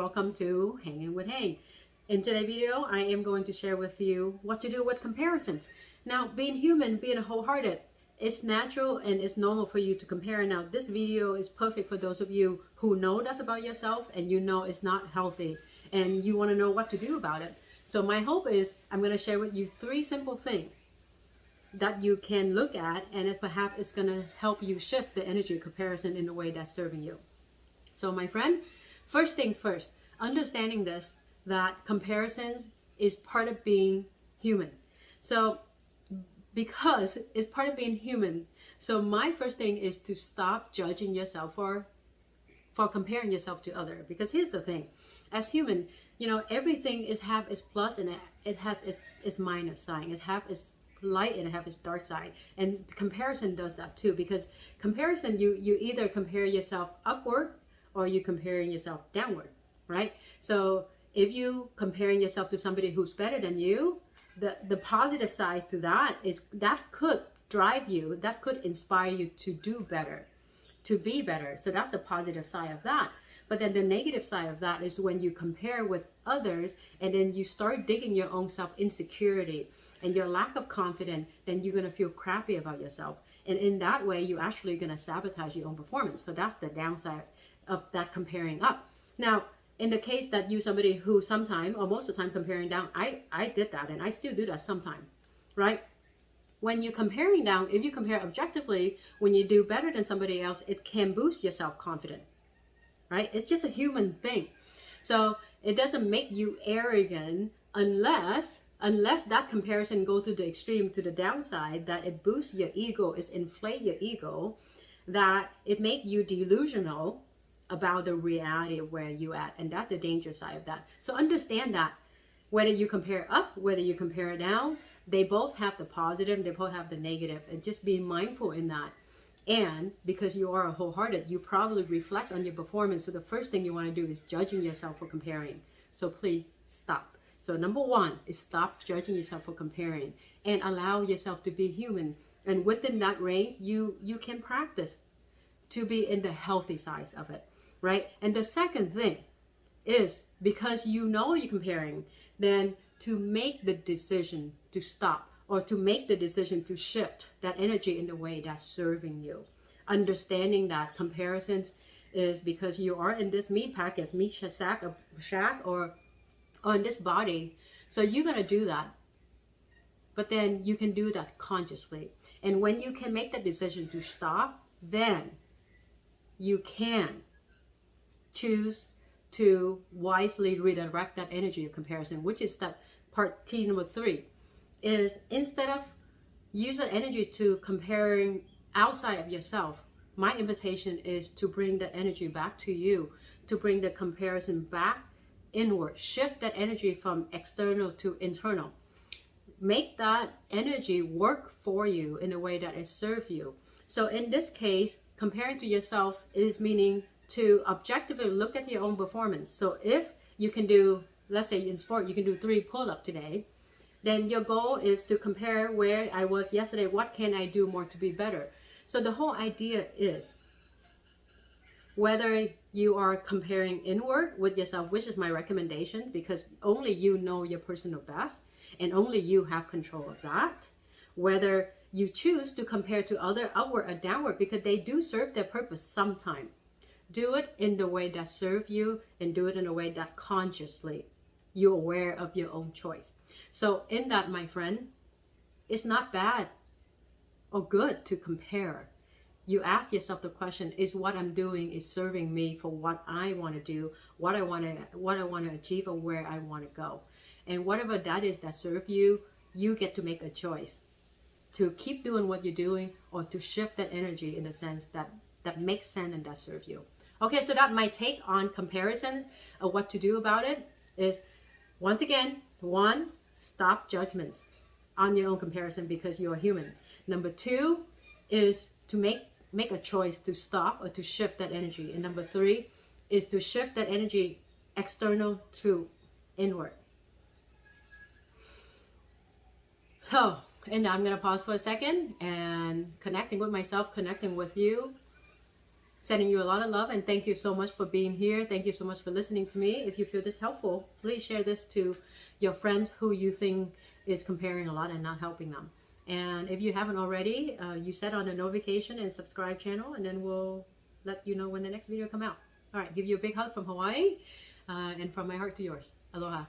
welcome to Hanging with Hang. In today's video, I am going to share with you what to do with comparisons. Now, being human, being wholehearted, it's natural and it's normal for you to compare. Now, this video is perfect for those of you who know that's about yourself and you know it's not healthy and you want to know what to do about it. So my hope is I'm going to share with you 3 simple things that you can look at, and it perhaps it's going to help you shift the energy of comparison in a way that's serving you. So my friend, first thing first, understanding this, that comparisons is part of being human. So because it's part of being human, so my first thing is to stop judging yourself for comparing yourself to other. Because here's the thing, as human, you know, everything is have its plus and it has its minus sign. It have its light and it have its dark side, and comparison does that too. Because comparison, you either compare yourself upward or you comparing yourself downward, right? So if you comparing yourself to somebody who's better than you, the positive side to that is that could drive you, that could inspire you to do better, to be better. So that's the positive side of that. But then the negative side of that is when you compare with others and then you start digging your own self insecurity and your lack of confidence, then you're going to feel crappy about yourself. And in that way, you're actually going to sabotage your own performance. So that's the downside of that comparing up. Now, in the case that you somebody who sometime or most of the time comparing down, I did that and I still do that sometime, right? When you're comparing down, if you compare objectively, when you do better than somebody else, it can boost your self-confidence, right? It's just a human thing. So it doesn't make you arrogant unless that comparison go to the extreme, to the downside, that it boosts your ego, it inflate your ego, that it make you delusional about the reality of where you at. And that's the danger side of that. So understand that whether you compare up, whether you compare down, they both have the positive, they both have the negative, and just be mindful in that. And because you are a wholehearted, you probably reflect on your performance. So the first thing you want to do is judging yourself for comparing. So please stop. So number 1 is stop judging yourself for comparing and allow yourself to be human. And within that range, you can practice to be in the healthy side of it, right? And the second thing is, because you know you're comparing, then to make the decision to stop, or to make the decision to shift that energy in the way that's serving you. Understanding that comparisons is because you are in this meat package, meat shack, or in this body. So you're going to do that. But then you can do that consciously. And when you can make the decision to stop, then you can choose to wisely redirect that energy of comparison, which is that part, key number 3, is instead of use that energy to comparing outside of yourself, my invitation is to bring that energy back to you, to bring the comparison back inward, shift that energy from external to internal. Make that energy work for you in a way that it serves you. So in this case, comparing to yourself is meaning to objectively look at your own performance. So if you can do, let's say in sport, you can do 3 pull-ups today, then your goal is to compare where I was yesterday. What can I do more to be better? So the whole idea is, whether you are comparing inward with yourself, which is my recommendation, because only you know your personal best and only you have control of that. Whether you choose to compare to other upward or downward, because they do serve their purpose sometime. Do it in the way that serves you, and do it in a way that consciously you're aware of your own choice. So in that, my friend, it's not bad or good to compare. You ask yourself the question, is what I'm doing is serving me for what I want to do, what I want to achieve, or where I want to go? And whatever that is that serves you, you get to make a choice to keep doing what you're doing, or to shift that energy in the sense that makes sense and that serves you. Okay, so that my take on comparison, what to do about it is, once again, 1, stop judgments on your own comparison because you're human. Number 2 is to make a choice to stop or to shift that energy. And number 3 is to shift that energy external to inward. So, and I'm going to pause for a second and connecting with myself, connecting with you. Sending you a lot of love, and thank you so much for being here. Thank you so much for listening to me. If you feel this helpful, please share this to your friends who you think is comparing a lot and not helping them. And if you haven't already, you set on a notification and subscribe channel, and then we'll let you know when the next video come out. All right, give you a big hug from Hawaii, and from my heart to yours. Aloha.